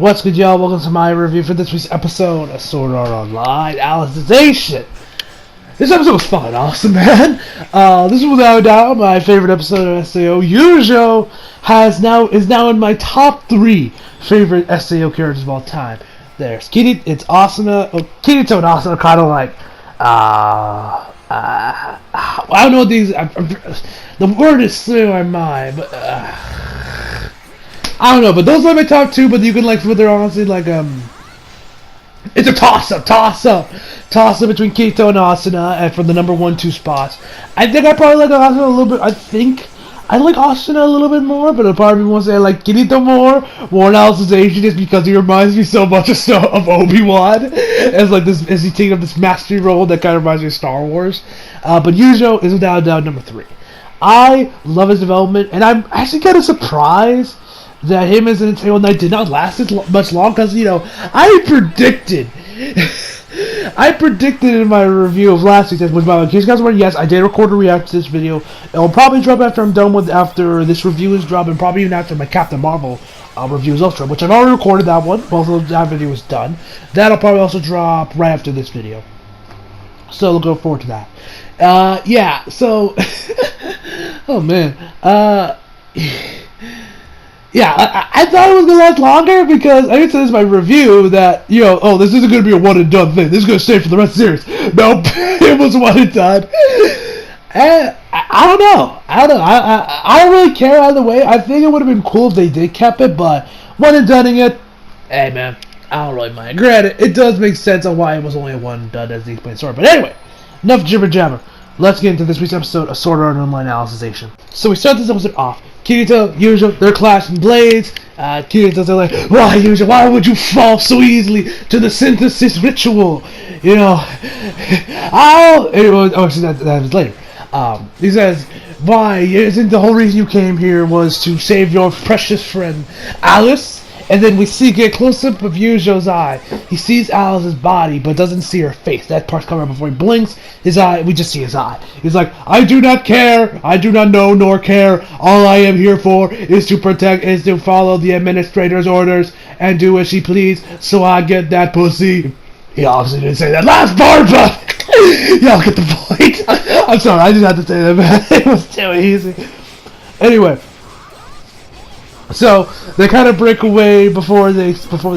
What's good, y'all? Welcome to my review for this week's episode of Sword Art Online Alicization. This episode was fucking awesome, man. This is without a doubt my favorite episode of SAO. Eugeo is now in my top 3 favorite SAO characters of all time. There's Kirito, it's Asuna. Kirito and Asuna kind of like I don't know what these. The word is slipping my mind, but I don't know. But those are my top 2. But you can like, they're honestly like it's a toss up between Kirito and Asuna, and for the number 1-2 spots. I think I probably like Asuna a little bit. I think I like Asuna a little bit more, but I probably want to say I like Kirito more in Alicization, just because he reminds me so much of Obi-Wan as he taking up this mastery role that kind of reminds me of Star Wars. But Eugeo is without a doubt number 3. I love his development, and I'm actually kind of surprised that him as an Entangled Knight did not last as much long, because, you know, I predicted in my review of last week, which, by the way, in case you guys were, yes, I did record a react to this video. It will probably drop after this review is dropped, and probably even after my Captain Marvel review is also, which I've already recorded that one. Both of that video is done. That'll probably also drop right after this video. So look forward to that. Yeah, so oh man. Yeah, I thought it was going to last longer, because I said this in my review that, you know, this isn't going to be a one and done thing. This is going to stay for the rest of the series. Nope, it was one and done. And I don't know. I don't really care either way. I think it would have been cool if they did kept it, but one and doneing it, hey man, I don't really mind. Granted, it does make sense on why it was only a one and done as the explained story. But anyway, enough jibber jabber. Let's get into this week's episode of Sword Art Online Alicization. So we start this episode off. Kirito, Eugeo, they're clashing blades. Kirito's like, why, Eugeo, why would you fall so easily to the synthesis ritual? You know, actually, that was later. He says, why, isn't the whole reason you came here was to save your precious friend Alice? And then we get a close-up of Eugeo's eye. He sees Alice's body, but doesn't see her face. That part's coming up before he blinks. His eye, we just see his eye. He's like, I do not care. I do not know nor care. All I am here for is to follow the administrator's orders and do as she please, so I get that pussy. He obviously didn't say that last part, but y'all get the point. I'm sorry, I just had to say that, man. It was too easy. Anyway. So they kind of break away before they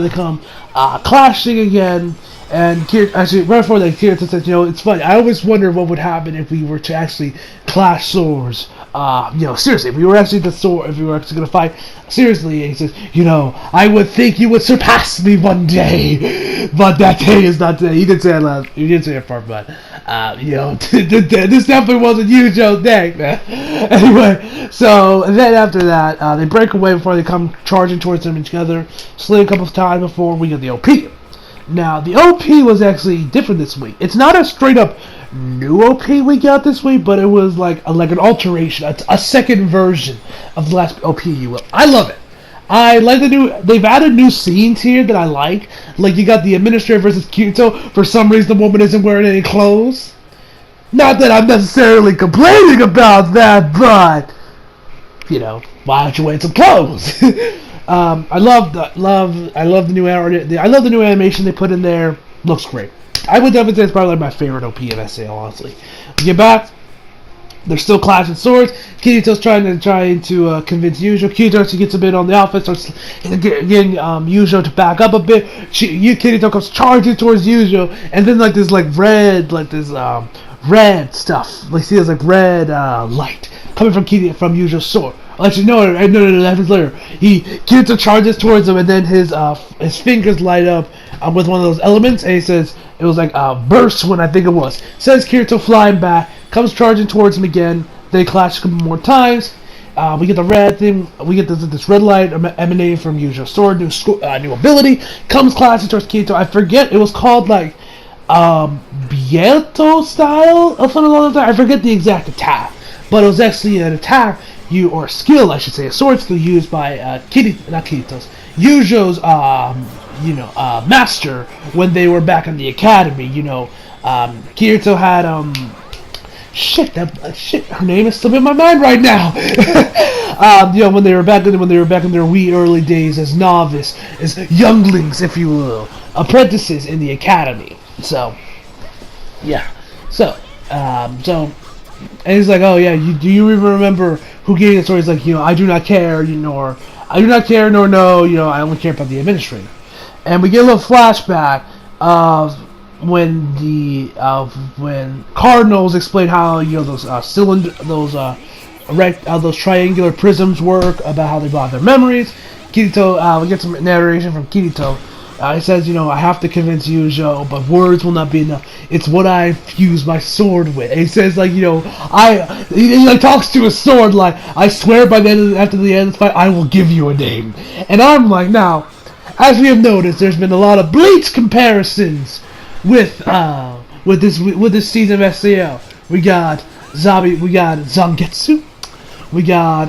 come clashing again, and actually right before that, Kirito says, you know, it's funny. I always wonder what would happen if we were to actually clash swords. You know, seriously, if we were actually gonna fight seriously. And he says, you know, I would think you would surpass me one day, but that day is not today. He didn't say that last. He didn't say that part, but you know, this definitely wasn't Eugeo's day, man. Anyway, so and then after that, they break away before they come charging towards them together, slay a couple of times before we get the OP. Now, the OP was actually different this week. It's not a straight up new OP we got this week, but it was like an alteration, a second version of the last OP, you will. I love it. I like they've added new scenes here that I like. Like, you got the administrator versus Kirito. For some reason, the woman isn't wearing any clothes. Not that I'm necessarily complaining about that, but, you know, why don't you wear some clothes? I love the new animation they put in there. Looks great. I would definitely say it's probably like my favorite OP of SAO, honestly. We get back. They're still clashing swords. Kirito's trying to convince Eugeo. Kirito actually gets a bit on the offense, starts getting Eugeo to back up a bit. Kirito comes charging towards Eugeo, and then like this red stuff. Like, see, there's like red light coming from Eugeo's sword. I'll let you know. No, that happens later. Kirito charges towards him, and then his fingers light up with one of those elements, and he says it was like a burst when I think it was. Sends Kirito flying back, comes charging towards him again. They clash a couple more times. We get the red thing. We get this red light emanating from Eugeo's sword. New ability comes clashing towards Kirito. I forget, it was called like Bieto style or something along those lines. I forget the exact attack, but it was actually an attack or a skill, I should say, a sword skill used by Eugeo's master when they were back in the academy. You know, Kirito had shit, her name is still in my mind right now. When they were back in their wee early days as novice, as younglings, if you will, apprentices in the academy. So, yeah. So, and he's like, oh yeah, do you even remember who gave the story? He's like, I do not care, or I do not care nor know, I only care about the administrator. And we get a little flashback of when when Cardinals explain how those those triangular prisms work, about how they block their memories. Kirito, we get some narration from Kirito. He says, I have to convince Eugeo, but words will not be enough. It's what I fuse my sword with. And he says, he talks to his sword like, I swear after the end of the fight, I will give you a name. And I'm like, now, as we have noticed, there's been a lot of Bleach comparisons with this season of SAO. We got Zangetsu. We got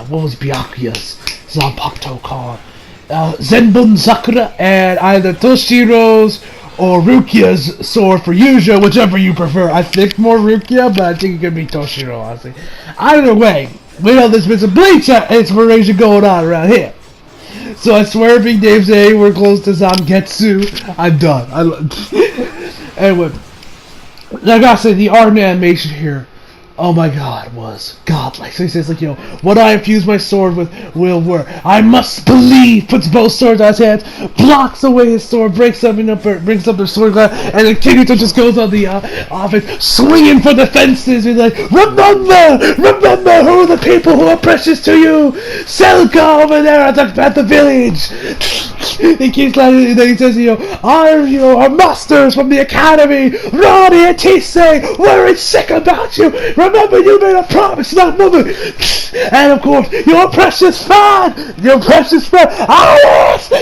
what was Byakuya's Zanpakuto called? Zenbun Sakura, and either Toshiro's or Rukia's sword for Eugeo, whichever you prefer. I think more Rukia, but I think it could be Toshiro, honestly. Either way, we know there's been some Bleach inspiration going on around here. So I swear if he names it anywhere close to Zangetsu, I'm done. Anyway, I gotta say, the art and animation here, oh my god, was godlike. So he says, what I infuse my sword with will work. I must believe. Puts both swords on his hands, blocks away his sword, brings up their sword glass, and then Kirito just goes on the offense, swinging for the fences. He's like, remember who are the people who are precious to you. Selka over there at the village. He keeps letting, then he says, our masters from the academy, Ronnie and Tisei, we're sick about you. Remember, you made a promise not moving. And of course, your precious fan, Alice.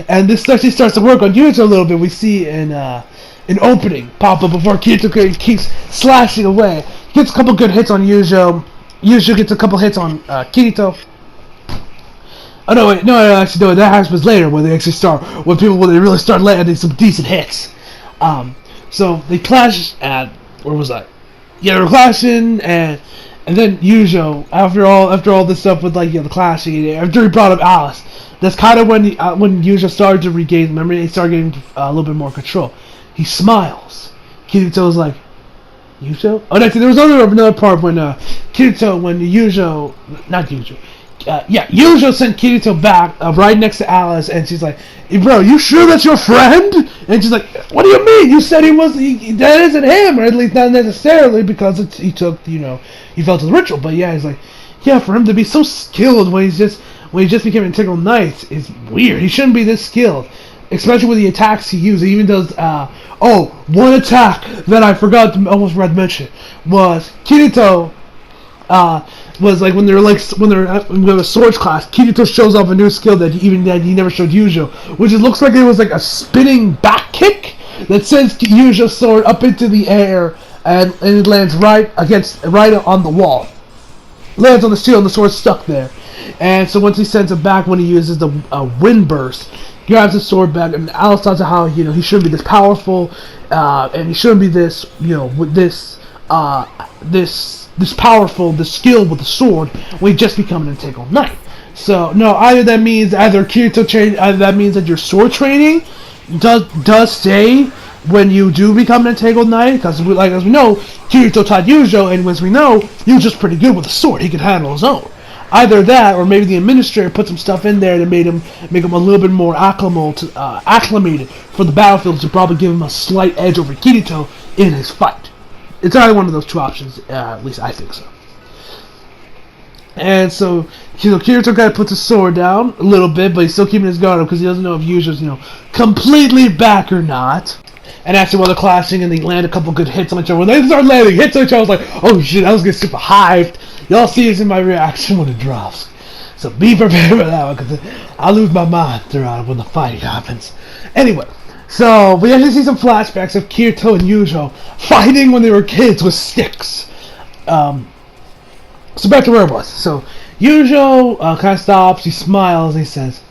And this actually starts to work on Eugeo a little bit. We see an opening pop up before Kirito keeps slashing away. Gets a couple good hits on Eugeo. Eugeo gets a couple hits on Kirito. Oh no! Wait, no, actually, no. That happens later when they really start landing some decent hits. So they clash at, where was I? Yeah, they're clashing, and then Eugeo, after all this stuff with the clashing, after he brought up Alice, that's kind of when Eugeo started to regain memory. He started getting a little bit more control. He smiles. Kirito's like, Eugeo? Oh, actually, there was another part when Eugeo, not Eugeo. Eugeo sent Kirito back right next to Alice, and she's like, hey, bro, you sure that's your friend? And she's like, what do you mean? You said that isn't him, or at least not necessarily, because he felt his ritual. But yeah, he's like, yeah, for him to be so skilled when he just became an integral knight is weird. He shouldn't be this skilled, especially with the attacks he used. He even does, one attack that I forgot to almost mention was Kirito, was like when they're in a swords class, Kirito shows off a new skill that he never showed Eugeo, which looks like it was like a spinning back kick that sends Eugeo's sword up into the air and it lands right on the wall. Lands on the shield and the sword's stuck there. And so once he sends it back, when he uses the wind burst, he grabs his sword back, and Alice talks about how he shouldn't be this powerful, and he shouldn't be this with this powerful, this skilled with the sword, when he just become an integral knight. So no, either that means that means that your sword training does stay when you do become an integral knight, because as we know, Kirito taught Eugeo, and as we know, Eugeo's pretty good with a sword. He can handle his own. Either that, or maybe the administrator put some stuff in there to make him a little bit more acclimated for the battlefield, to probably give him a slight edge over Kirito in his fight. It's either one of those two options, at least I think so. And so, Kirito kind of puts his sword down a little bit, but he's still keeping his guard up because he doesn't know if Eugeo's, completely back or not. And actually, while they're clashing and they land a couple good hits on each other, when they start landing hits on each other, I was like, oh shit, I was getting super hyped. Y'all see this in my reaction when it drops. So be prepared for that one, because I'll lose my mind throughout when the fighting happens. Anyway, so we actually see some flashbacks of Kirito and Eugeo fighting when they were kids with sticks. So back to where it was. So Eugeo kind of stops, he smiles, and he says,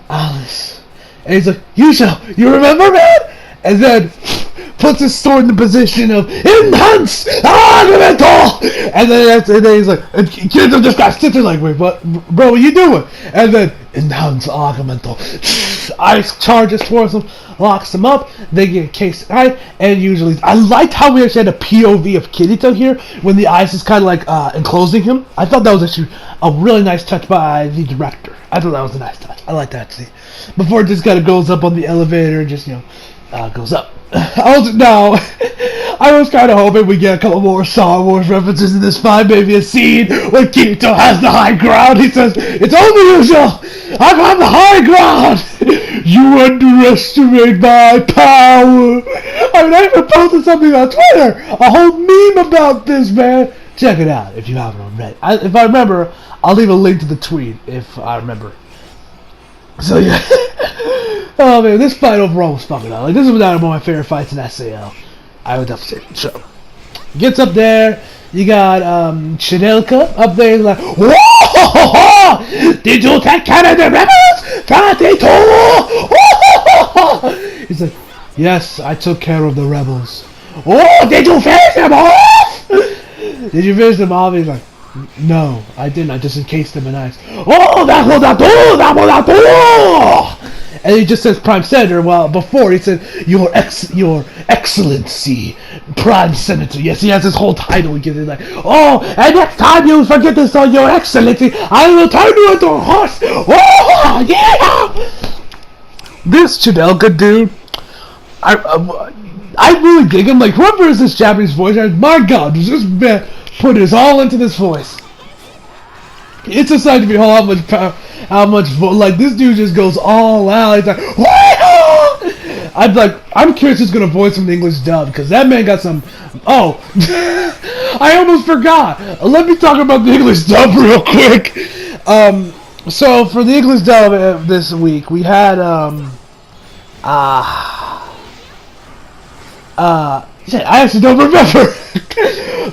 Alice. And he's like, Eugeo, you remember, man? And then, puts his sword in the position of enhance argumental, and then he's like, and Kirito just got sitting like, wait, what, bro, what you doing? And then enhance argumental, ice charges towards him, locks him up. They get case eye, and usually I liked how we actually had a POV of Kirito here when the ice is kind of like enclosing him. I thought that was actually a really nice touch by the director. I thought that was a nice touch. I like that scene. Before it just kind of goes up on the elevator and just goes up. I was kind of hoping we get a couple more Star Wars references in this fight. Maybe a scene when Kirito has the high ground. He says, "It's only usual. I'm on the high ground. You underestimate my power." I mean, I even posted something on Twitter, a whole meme about this, man. Check it out if you haven't already. If I remember, I'll leave a link to the tweet if I remember. So yeah. Oh man, this fight overall was fucking up. Like, this is one of my favorite fights in SAL. I would definitely say so. Gets up there, you got Chanelka up there, like, whoa! Did you take care of the rebels? He's like, yes, I took care of the rebels. Oh, did you finish them off? Did you finish them off? He's like, no, I didn't. I just encased them in ice. Oh, that was a door! And he just says Prime Senator. Well, before he said Your Excellency, Prime Senator. Yes, he has his whole title. He gives it like, oh, and next time you forget to say Your Excellency, I will turn you into a horse. Oh, yeah! This Chanelka dude, I really dig him. Like, whoever is this Japanese voice actor, my God, does this man put his all into this voice? It's a sight to behold how much power, like, this dude just goes all out. He's like, I'm curious who's gonna voice him in the English dub, because that man got some. Oh, I almost forgot. Let me talk about the English dub real quick. So for the English dub this week, we had shit, I actually don't remember.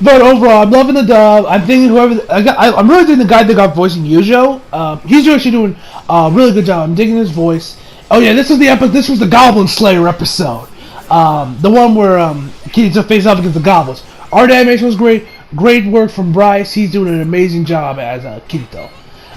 But overall, I'm loving the dub. I'm thinking I'm really digging the guy that got voicing Eugeo. He's actually doing a really good job. I'm digging his voice. Oh yeah, this was the Goblin Slayer episode. The one where Kirito faced off against the goblins. Art animation was great. Great work from Bryce. He's doing an amazing job as Kirito.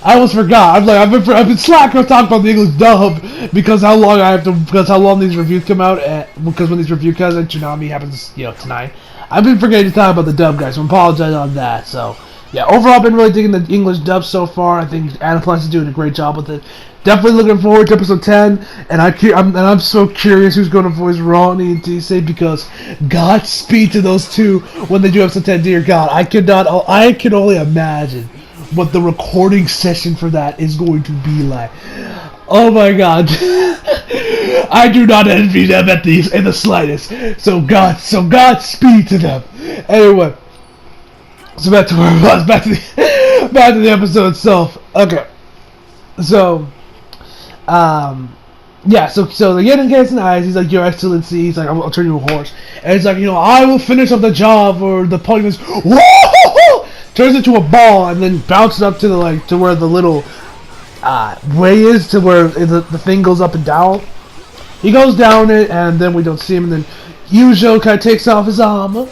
I almost forgot. I've been slacking on talking about the English dub because how long these reviews come out. Because when these reviews come out, Tsunami happens, tonight. I've been forgetting to talk about the dub, guys. So I apologize on that. So yeah, overall, I've been really digging the English dub so far. I think Aniplex is doing a great job with it. Definitely looking forward to episode 10, and I'm so curious who's going to voice Ronnie and Tisei, because Godspeed to those two when they do episode 10. Dear God, I can only imagine what the recording session for that is going to be like. Oh my God. I do not envy them in the slightest. So Godspeed to them. Anyway, so back to where I was. Back to the episode itself. Okay. So, yeah. So they get in Gates and eyes. He's like, Your Excellency. He's like, I'll turn you a horse. And he's like, I will finish up the job. Or the point is, whoa! Turns into a ball and then bounces up to where the little way is, to where the thing goes up and down. He goes down it, and then we don't see him, and then Eugeo kind of takes off his armor,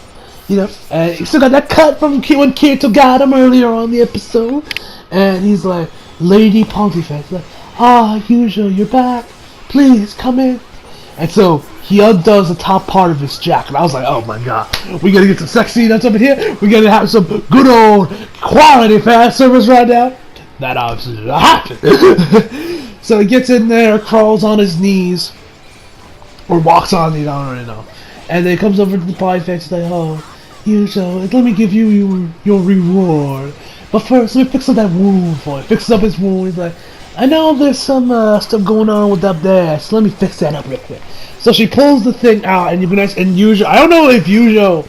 and he still got that cut from when Kirito got him earlier on the episode, and he's like, Lady Pontifex, like, Eugeo, you're back, please, come in. And so, he undoes the top part of his jacket. I was like, oh my God, we gotta get some sexy nuts up in here, we gotta have some good old quality fan service right now. That obviously did not happen. So he gets in there, crawls on his knees, or walks on, I don't really know. And then he comes over to the Pontifex, like, Eugeo, let me give you your reward. But first, let me fix up that wound for you. Fixes up his wound. He's like, I know there's some stuff going on with up there, so let me fix that up real quick. So she pulls the thing out, and Eugeo, I don't know if Eugeo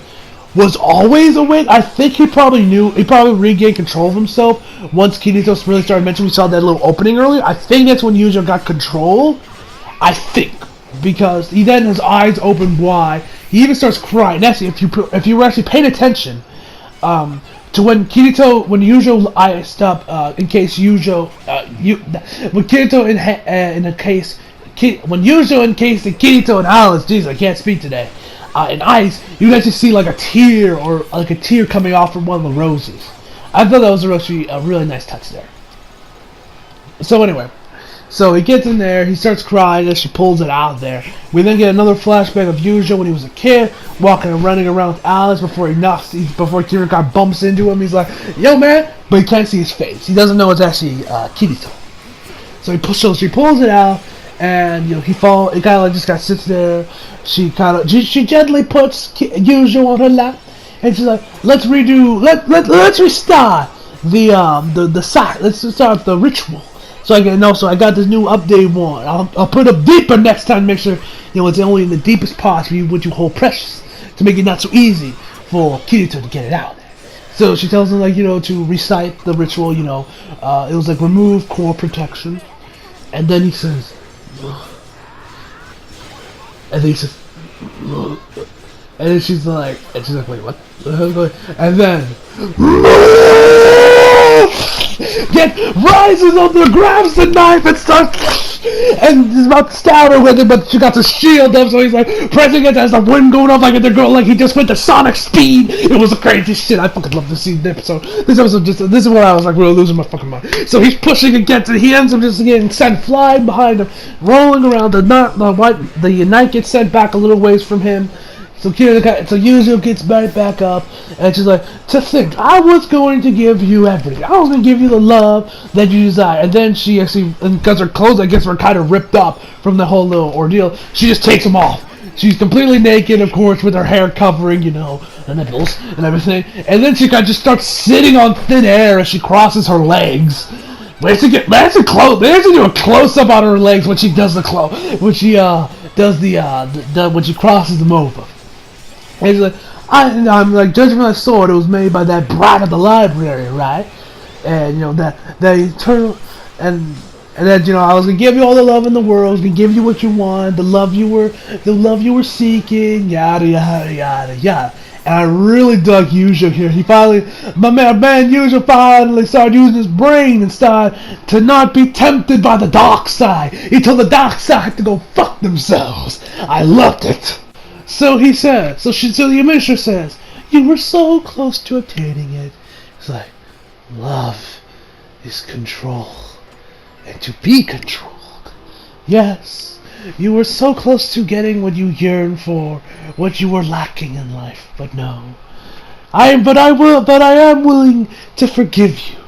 was always awake. I think he probably regained control of himself once Kirito really started mentioning we saw that little opening earlier. I think that's when Eugeo got control. I think. Because he then his eyes open wide. He even starts crying. Actually, if you were actually paying attention to when Eugeo iced up, in case Eugeo, when Kirito in a case, when Eugeo encased Kirito and Alice, jeez, I can't speak today. in ice, you would actually see like a tear or like a tear coming off from one of the roses. I thought that was actually a really nice touch there. So anyway, so he gets in there, he starts crying as she pulls it out there. We then get another flashback of Eugeo when he was a kid, walking and running around with Alice before Kirito bumps into him. He's like, yo man, but he can't see his face. He doesn't know it's actually Kirito. So she pulls it out, and you know he falls. It kind of like just sits there. She gently puts Eugeo on her lap, and she's like, let's restart let's start the ritual. So I got this new update one. I'll put it up deeper next time. Make sure it's only in the deepest parts what you hold precious to make it not so easy for Kirito to get it out. So she tells him to recite the ritual. It was like remove core protection, and then he says, and then she's like, wait, what the hell is going? And then rises up there, grabs the knife and starts, and is about to stab her with it, but she got the shield up, so he's like pressing it as the wind going off like they're going like he just went to Sonic speed. It was the craziest shit. I fucking love to see this episode. This is where I was like really losing my fucking mind. So he's pushing against it. He ends up just getting sent flying behind him, rolling around. The knight gets sent back a little ways from him. So Eugeo gets right back up, and she's like, to think, I was going to give you everything. I was going to give you the love that you desire. And then she actually, because her clothes, I guess, were kind of ripped up from the whole little ordeal, she just takes them off. She's completely naked, of course, with her hair covering, the nipples and everything. And then she kind of just starts sitting on thin air as she crosses her legs. They actually do a close-up on her legs when she does when she when she crosses them over. And he's like, I'm like, judging by the sword, it was made by that brat at the library, right? And that eternal, and then I was gonna give you all the love in the world, I was gonna give you what you want, the love you were seeking, yada yada yada yada. And I really dug Eugeo here. He finally, my man Eugeo finally started using his brain and started to not be tempted by the dark side. He told the dark side to go fuck themselves. I loved it. So he says, so the administrator says, you were so close to obtaining it. It's like, love is control, and to be controlled. Yes, you were so close to getting what you yearn for, what you were lacking in life, but no. I am willing to forgive you.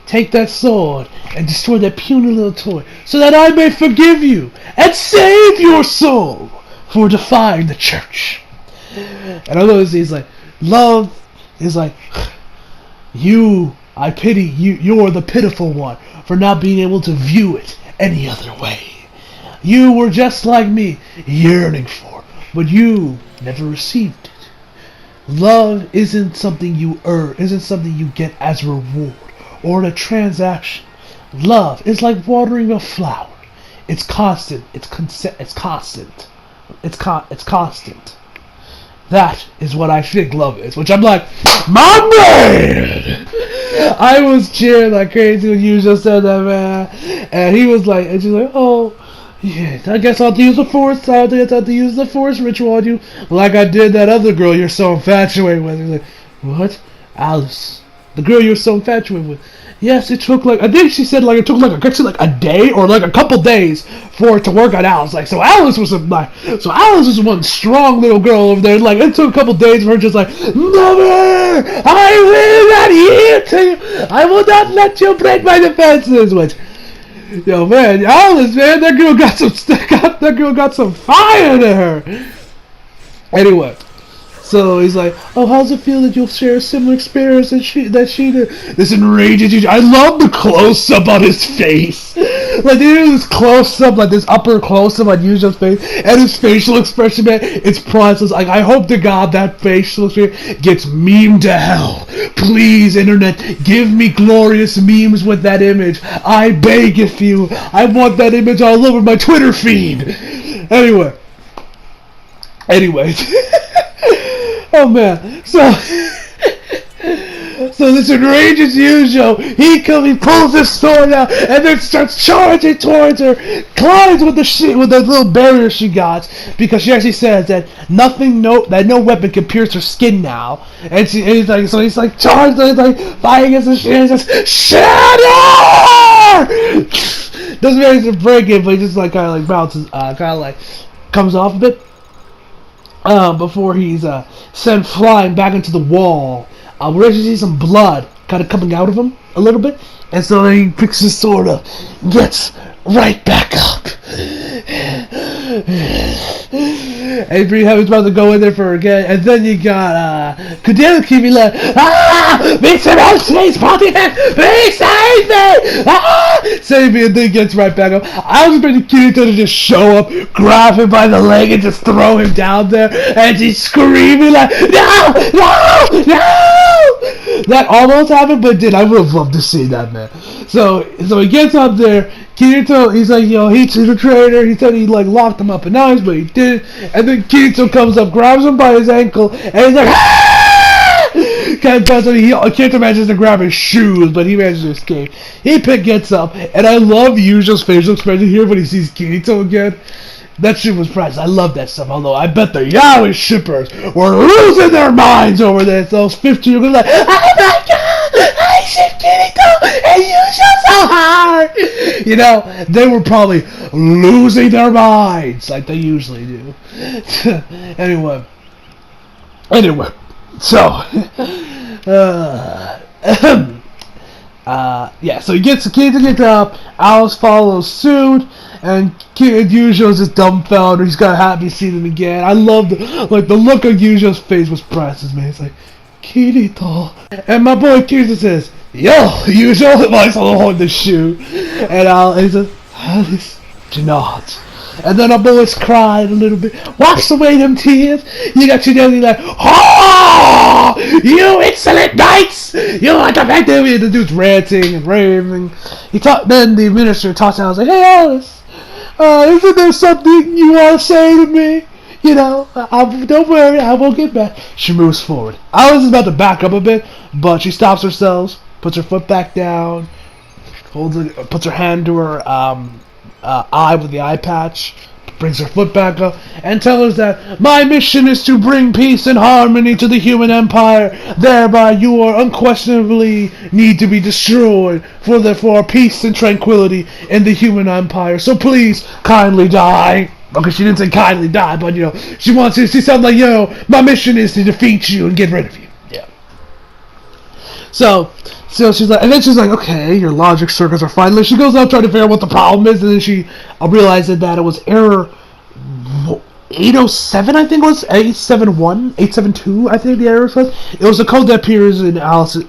Take that sword and destroy that puny little toy, so that I may forgive you and save your soul for defying the church. And I love he's like, love is like, I pity you. You're the pitiful one for not being able to view it any other way. You were just like me, yearning for, but you never received it. Love isn't something you earn, isn't something you get as a reward or a transaction. Love is like watering a flower. It's constant. It's constant. It's constant. That is what I think love is. Which I'm like, my man! I was cheering like crazy when Eugeo said that, man. And he was like, and she's like, oh, yeah, I guess I'll have to use the force. I guess I'll have to use the force ritual on you. Like I did that other girl you're so infatuated with. He's like, what? Alice. The girl you're so infatuated with. Yes, it took I think she said it took a day or a couple days for it to work on Alice. So Alice was one strong little girl over there. It took a couple days for her just never, I will not yield to you. I will not let you break my defenses. Which, yo man, Alice, man, that girl got some fire to her. Anyway. So he's like, oh, how's it feel that you'll share a similar experience that she did? This enrages you. I love the close-up on his face. They do this close-up, this upper close-up on Eugeo's face, and his facial expression, man, it's priceless. I hope to God that facial expression gets memed to hell. Please, internet, give me glorious memes with that image. I beg of you. I want that image all over my Twitter feed. Anyway. Oh man, so So this enrages Eugeo. He pulls his sword out and then starts charging towards her. Collides with the little barrier she got, because she actually says that no weapon can pierce her skin now. And he's like charging, he's like fighting against the shit. And he's just shatter. Doesn't manage to break it, but he just like kind of like bounces, kind of like comes off a bit. Before he's sent flying back into the wall. We actually see some blood kind of coming out of him a little bit, and so then he picks his sword up, gets right back up, and he's about to go in there for again, and then you got Kirito keeping like, please save me, save me, and then he gets right back up. I was expecting Kirito to just show up, grab him by the leg, and just throw him down there, and he's screaming like, no, no, no. That almost happened, but I would have loved to see that, man. So he gets up there. Kirito, he's like, he's a traitor. He said he like locked him up in ice, but he didn't. And then Kirito comes up, grabs him by his ankle, and he's like, ah! Kirito manages to grab his shoes, but he manages to escape. He gets up, and I love Eugeo's facial expression here when he sees Kirito again. That shit was priceless. I love that stuff. Although I bet the Yaoi shippers were losing their minds over this. Those 15-year-olds like, oh my god, I ship Kirito and you so hard. They were probably losing their minds like they usually do. Anyway. So, so Kirito gets up. Alice follows suit. And Eugeo's just dumbfounded. He's got happy seeing him again. I love the look on Eugeo's face was priceless, man. He's like, Kirito. And my boy Kirito says, yo, Eugeo, while he's holding the shoe. And he says, Alice, do not. And then our boys cried a little bit. Wash away them tears. You got your daddy like, oh, you insolent knights! You like the fact that the dude's ranting and raving. Then the minister talks to Alice like, hey Alice, isn't there something you want to say to me? Don't worry, I won't get back. She moves forward. Alice is about to back up a bit, but she stops herself, puts her foot back down, puts her hand to her eye with the eye patch, brings her foot back up, and tells us that my mission is to bring peace and harmony to the human empire. Thereby, you are unquestionably need to be destroyed for peace and tranquility in the human empire. So please, kindly die. Okay, she didn't say kindly die, but she wants to. She sounds like, my mission is to defeat you and get rid of you. Yeah. So she's like, and then she's like, okay, your logic circuits are fine. She goes out trying to figure out what the problem is, and then she realizes that it was error 807, I think it was 871, 872. I think the error was. It was the code that appeared in Alice's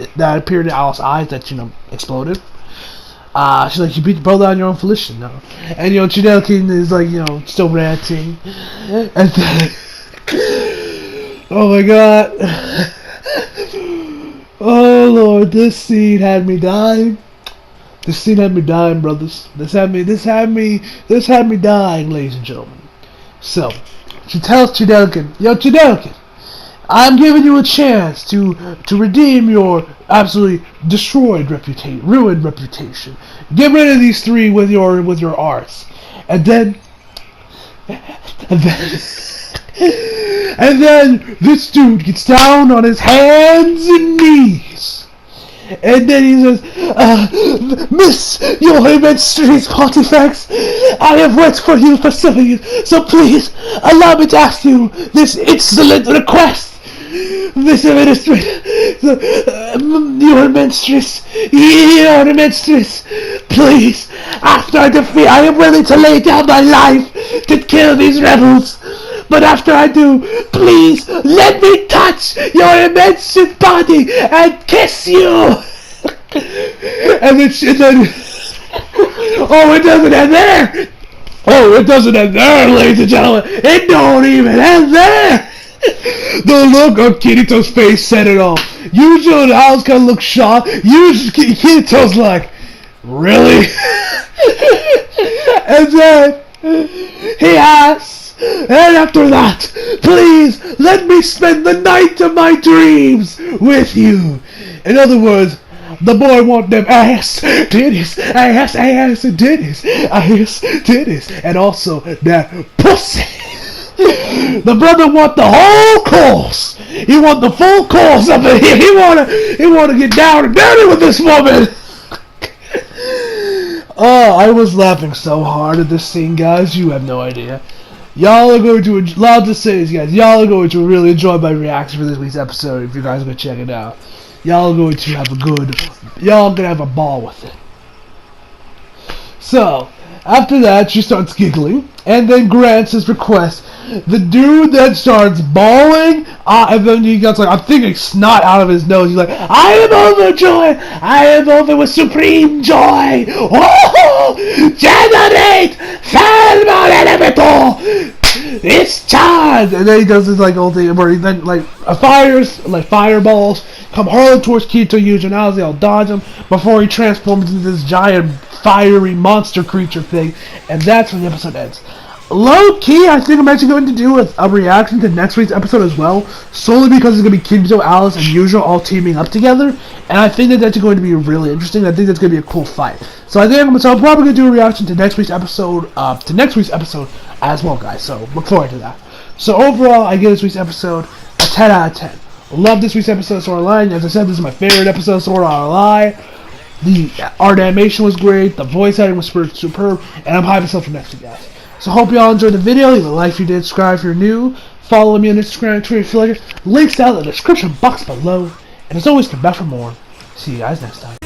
eyes that exploded. She's like, you beat the brother on your own volition now, and Chidelkin is like, still ranting, and then, oh my god. Oh Lord, this scene had me dying. This scene had me dying, brothers. This had me dying, ladies and gentlemen. So, she tells Chidelkin, Chidelkin, I'm giving you a chance to redeem your absolutely ruined reputation. Get rid of these three with your arts, and then this dude gets down on his hands and knees. And then he says, Miss, your immense Pontifex, I have worked for you for 7 years, so please allow me to ask you this insolent request. Miss your mistress, please, after I defeat, I am willing to lay down my life to kill these rebels. But after I do, please let me touch your immense body and kiss you. And then oh, it doesn't end there. Oh, it doesn't end there, ladies and gentlemen. It don't even end there. The look on Kirito's face said it all. Eugeo and Alice kind of look shocked. Kirito's like, really? And then he asks, and after that, please let me spend the night of my dreams with you. In other words, the boy want them ass, titties, ass, and titties, ass, titties, and also that pussy. The brother want the whole course. He want the full course of it. He wanna get down and dirty with this woman. Oh, I was laughing so hard at this scene, guys. You have no idea. Y'all are going to love to say this, guys. Y'all are going to really enjoy my reaction for this week's episode if you guys go check it out. Y'all are going to have y'all gonna have a ball with it. So, after that, she starts giggling, and then grants his request. The dude then starts bawling, and then he gets like, I'm thinking snot out of his nose. He's like, I am overjoyed! I am over with supreme joy! Oh! Generate! Thermal elemental! It's time! And then he does this like old thing where he then like fireballs come hurling towards Kirito Eugeo, and Alice, they'll dodge him before he transforms into this giant fiery monster creature thing, and that's when the episode ends. Low key, I think I'm actually going to do a reaction to next week's episode as well, solely because it's going to be Kirito, Alice, and Eugeo all teaming up together, and I think that's going to be really interesting. I think that's going to be a cool fight. So I'm probably going to do a reaction to next week's episode, as well, guys. So look forward to that. So overall, I give this week's episode a 10 out of 10. Love this week's episode of Sword Art Online. As I said, this is my favorite episode of Sword Art Online. The art animation was great, the voice acting was superb, and I'm hyped myself for next week, guys. So hope y'all enjoyed the video. Leave a like if you did, subscribe if you're new, follow me on Instagram and Twitter if you like it. Links down in the description box below. And as always, come back for more. See you guys next time.